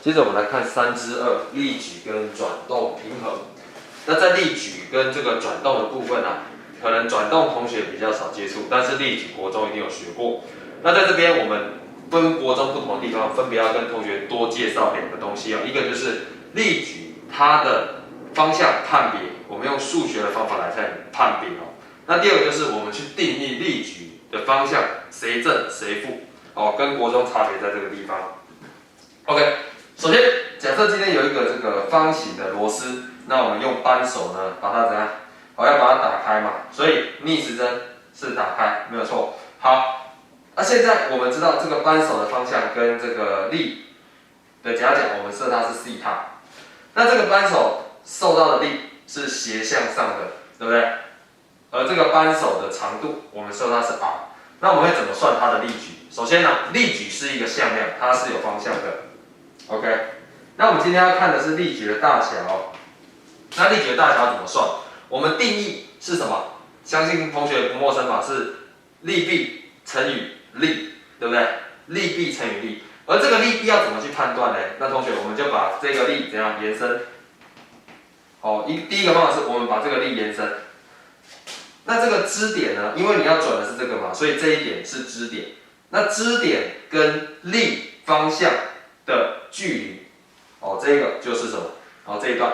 接着我们来看3之2力矩跟转动平衡。那在力矩跟这个转动的部分啊，可能转动同学比较少接触，但是力矩国中一定有学过。那在这边我们分国中不同的地方，分别要跟同学多介绍2个东西啊，一个就是力矩它的方向判别，我们用数学的方法来判别哦。那第二个就是我们去定义力矩的方向，谁正谁负哦，跟国中差别在这个地方。OK， 首先假设今天有一个这个方形的螺丝，那我们用扳手呢把它怎样？哦，要把它打开嘛，所以逆时针是打开，没有错。好，那现在我们知道这个扳手的方向跟这个力的夹角，我们设它是西塔。那这个扳手受到的力是斜向上的，对不对？而这个扳手的长度，我们设它是 r。那我们会怎么算它的力矩？首先呢，力矩是一个向量，它是有方向的。OK， 那我们今天要看的是力矩的大小。那力矩的大小怎么算？我们定义是什么？相信同学不陌生吧？是力臂乘以力，对不对？力臂乘以力。而这个力臂要怎么去判断呢？那同学我们就把这个力怎样延伸？哦，第一个方法是我们把这个力延伸。那这个支点呢？因为你要转的是这个嘛，所以这一点是支点。那支点跟力方向的距离，哦，这个就是什么？哦，这一段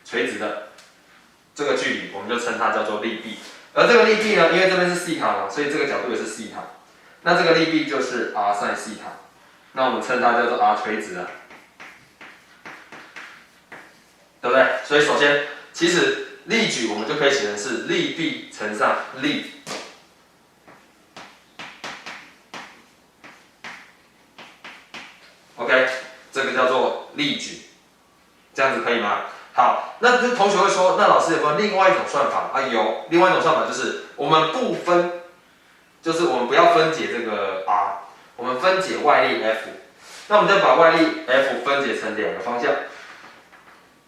垂直的这个距离，我们就称它叫做力臂。而这个力臂呢，因为这边是西塔嘛，所以这个角度也是西塔。那这个力臂就是 r sin 西塔。那我们称它叫做 r 垂直啊，对不对？所以首先，其实力矩我们就可以写成是力臂乘上力。OK， 这个叫做力矩，这样子可以吗？好，那这同学会说，那老师有没有另外一种算法啊？有，另外一种算法就是我们不分，就是我们不要分解这个 r， 我们分解外力 F。那我们就把外力 F 分解成2个方向，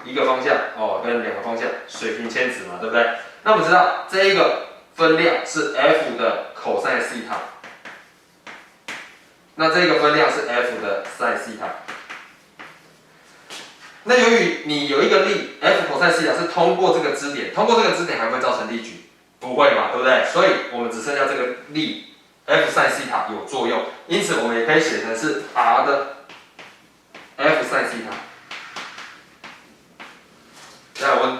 一个方向哦跟2个方向，水平牵直嘛，对不对？那我们知道这一个分量是 F 的 cos 西塔。那这个分量是 F 的 sin 西塔。那由于你有一个力 F cos 西塔是通过这个支点，通过这个支点还会造成力矩？不会嘛，对不对？所以我们只剩下这个力 F sin 西塔有作用，因此我们也可以写成是 r 的 F sin 西塔。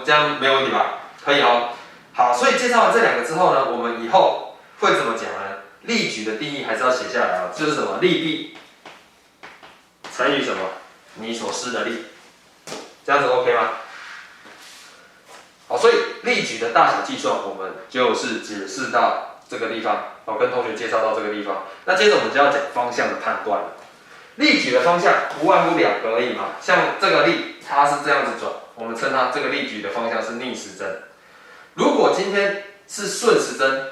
这样没有问题吧？可以哦。好，所以介绍完这2个之后呢，我们以后会怎么讲呢？力矩的定义还是要写下来啊，就是什么力臂乘以什么你所施的力，这样子 OK 吗？好，所以力矩的大小计算我们就是解释到这个地方，我跟同学介绍到这个地方。那接着我们就要讲方向的判断了。力矩的方向不外乎2个而已嘛，像这个力它是这样子转，我们称它这个力矩的方向是逆时针。如果今天是顺时针，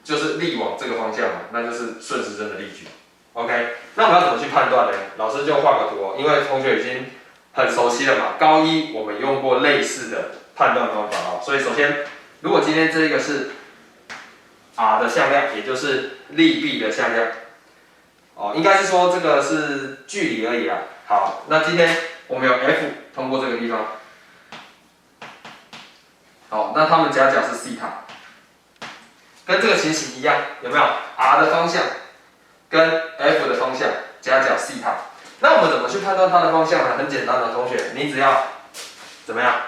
就是力往这个方向嘛，那就是顺时针的力矩。OK， 那我们要怎么去判断呢？老师就画个图哦，因为同学已经很熟悉了嘛。高一我们用过类似的判断方法哦，所以首先，如果今天这个是 r 的向量，也就是力臂的向量，哦，应该是说这个是距离而已啦。好，那今天我们有 F 通过这个地方，好，那它们夹角是西塔。跟这个情形一样，有没有 r 的方向跟 F 的方向夹角西塔？那我们怎么去判断它的方向呢？很简单的，同学，你只要怎么样？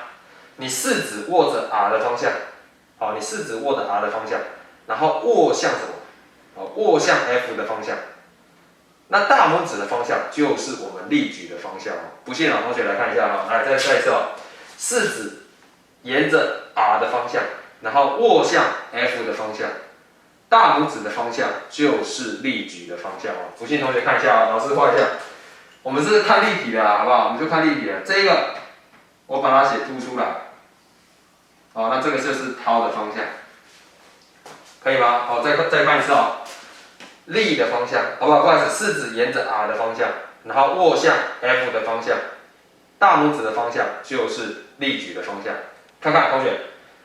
你食指握着 r 的方向，好，你食指握着 r 的方向，然后握向什么？哦，握向 F 的方向。那大拇指的方向就是我们力矩的方向哦。不信啊，同学来看一下哈，来再一次哦，食指沿着 r 的方向。然后握向 F 的方向，大拇指的方向就是力矩的方向哦。不信同学看一下哦，老师画一下。我们是看立体的啊，好不好？我们就看立体的。这个我把它写凸出来。哦，那这个就是掏的方向，可以吗？好，再看一次哦。力的方向，好不好？不好意思，食指沿着 r 的方向，然后握向 F 的方向，大拇指的方向就是力矩的方向。看看同学。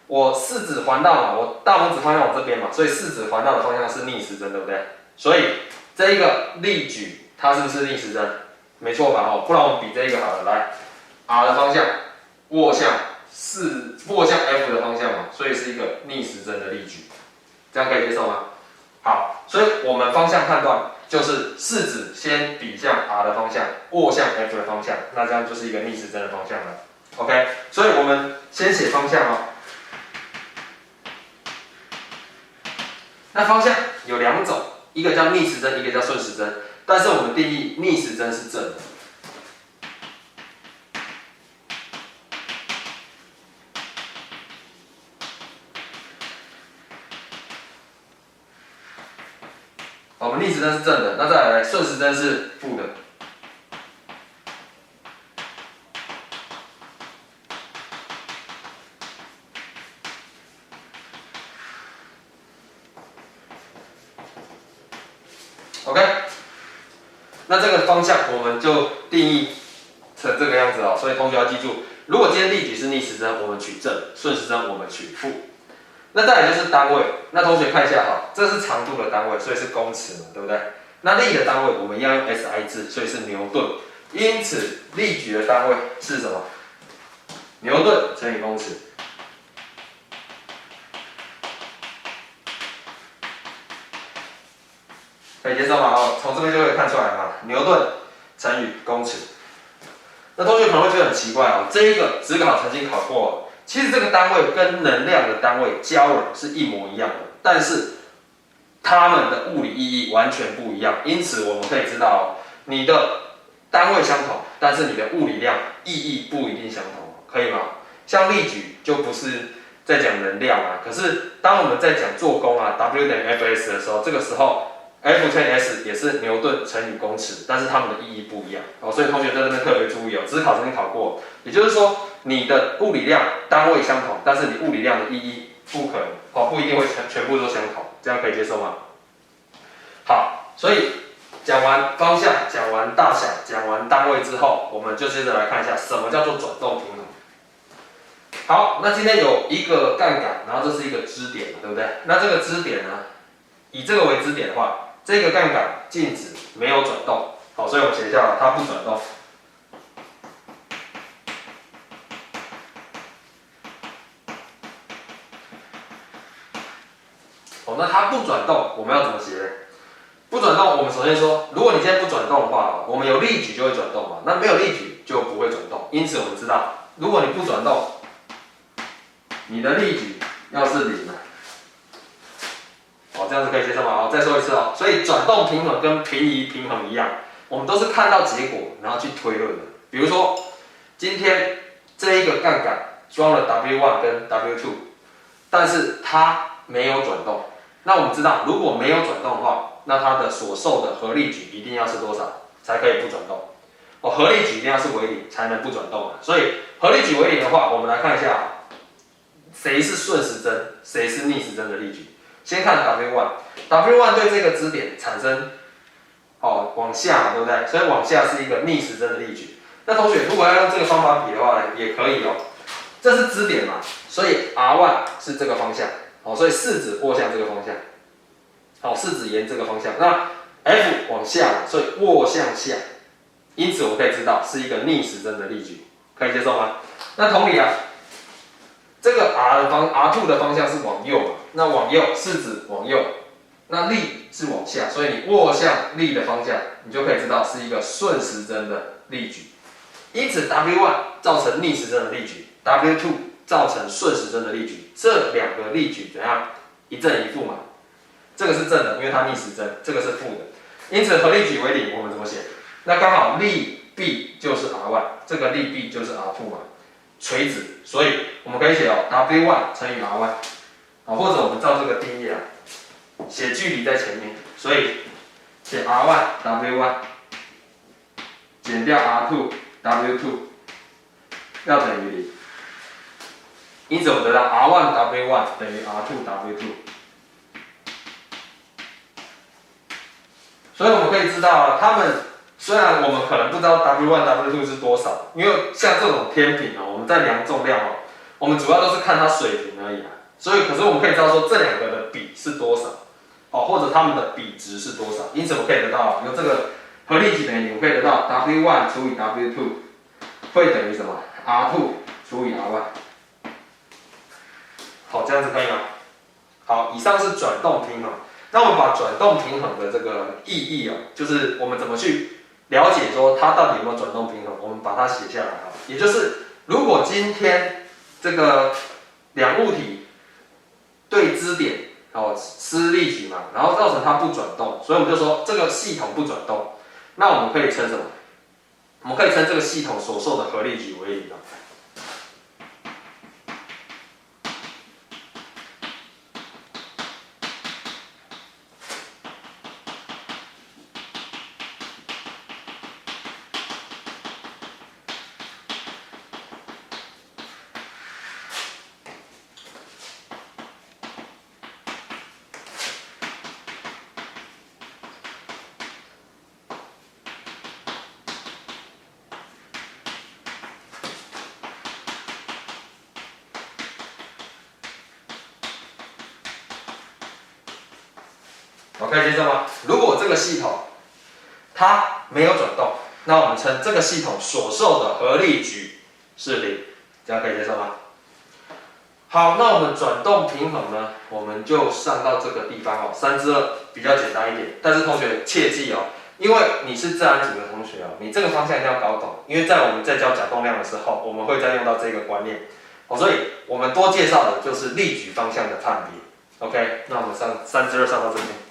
我食指环道嘛，我大拇指方向往这边嘛，所以食指环道的方向是逆时针，对不对？所以这一个力矩它是不是逆时针？没错吧？哦，不然我们比这个好了，来 ，r 的方向握向F 的方向嘛，所以是一个逆时针的力矩，这样可以接受吗？好，所以我们方向判断就是式子先比向 r 的方向，握向 F 的方向，那这样就是一个逆时针的方向了。OK， 所以我们先写方向哦。那方向有两种，一个叫逆时针，一个叫顺时针。但是我们定义逆时针是正的。我们逆时针是正的，那再来顺时针是负的。OK， 那这个方向我们就定义成这个样子哦，所以同学要记住，如果今天例举是逆时针，我们取正；顺时针我们取负。那再来就是单位，那同学看一下哈，这是长度的单位，所以是公尺嘛，对不对？那力的单位我们一样用 SI 字，所以是牛顿。因此力举的单位是什么？牛顿乘以公尺。可以接受吗？哦，从这边就可以看出来嘛，牛顿乘以公尺。那同学可能会觉得很奇怪哦，这一个只考曾经考过，其实这个单位跟能量的单位焦耳是一模一样的，但是它们的物理意义完全不一样。因此我们可以知道，你的单位相同，但是你的物理量意义不一定相同，可以吗？像力举就不是在讲能量啊，可是当我们在讲做功啊 ，W 等于 Fs 的时候，这个时候 F 乘以 S 也是牛顿乘以公尺，但是它们的意义不一样哦，所以同学在这边特别注意哦，只考曾经考过，也就是说你的物理量单位相同，但是你物理量的意义不可能哦，不一定会全部都相同，这样可以接受吗？好，所以讲完方向，讲完大小，讲完单位之后，我们就接着来看一下什么叫做转动平衡。好，那今天有一个杠杆，然后这是一个支点，对不对？那这个支点呢，以这个为支点的话，这个杠杆静止没有转动，好，所以我们写下来，它不转动。好，那它不转动，我们要怎么写？不转动，我们首先说，如果你今天不转动的话，我们有力矩就会转动嘛，那没有力矩就不会转动。因此我们知道，如果你不转动，你的力矩要是0啊。好，这样子可以接受吗？好，再说一次哦。所以转动平衡跟平移平衡一样，我们都是看到结果然后去推论的。比如说，今天这一个杠杆装了 W1 跟 W2， 但是它没有转动。那我们知道，如果没有转动的话，那它的所受的合力矩一定要是多少才可以不转动？哦，合力矩一定要是为0才能不转动。所以合力矩为0的话，我们来看一下，谁是顺时针，谁是逆时针的力矩。先看 W1，W1 对这个支点产生往下，对不对？所以往下是一个逆时针的力矩。那同学如果要用这个方法比的话呢，也可以哦。这是支点嘛，所以 R1 是这个方向，所以式子握向这个方向。好，式子沿这个方向。那 F 往下，所以握向下，因此我们可以知道是一个逆时针的力矩，可以接受吗？那同理啊，这个 R2 的方向是往右嘛，那往右式子往右，那力是往下，所以你握向力的方向，你就可以知道是一个顺时针的力矩。因此 W1 造成逆时针的力矩 ，W2 造成顺时针的力矩，这两个力矩怎样？一正一负嘛。这个是正的，因为它逆时针，这个是负的。因此合力矩为0，我们怎么写？那刚好力 B 就是 R1， 这个力 B 就是 R2 嘛，垂直，所以我们可以写W1 乘以 R1， 或者我们照这个定义啊，写距离在前面，所以写 R1 W1 减掉 R2 W2 要等于0，因此我们得到 R1 W1 等于 R2 W2。所以我们可以知道啊，他们虽然我们可能不知道 W1 W2 是多少，因为像这种天平我们在量重量我们主要都是看它水平而已啊。所以可是我们可以知道说这两个的比是多少，或者它们的比值是多少。因此我可以得到有这个合力矩等于零，我可以得到 W1 除以 W2 会等于什么 ？R2 除以 R1。好，这样子可以吗？好，以上是转动平衡。那我们把转动平衡的这个意义哦，就是我们怎么去了解说它到底有没有转动平衡，我们把它写下来啊。也就是如果今天这个两物体对支点哦施力矩嘛，然后造成它不转动，所以我们就说这个系统不转动。那我们可以称什么？我们可以称这个系统所受的合力矩为零。可以接受吗？如果这个系统它没有转动，那我们称这个系统所受的合力矩是零，这样可以接受吗？好，那我们转动平衡呢，我们就上到这个地方哦，3/2比较简单一点，但是同学切记哦，因为你是自然组的同学哦，你这个方向一定要搞懂，因为在我们在教假动量的时候，我们会再用到这个观念，所以我们多介绍的就是力矩方向的判别。OK， 那我们3/2上到这边。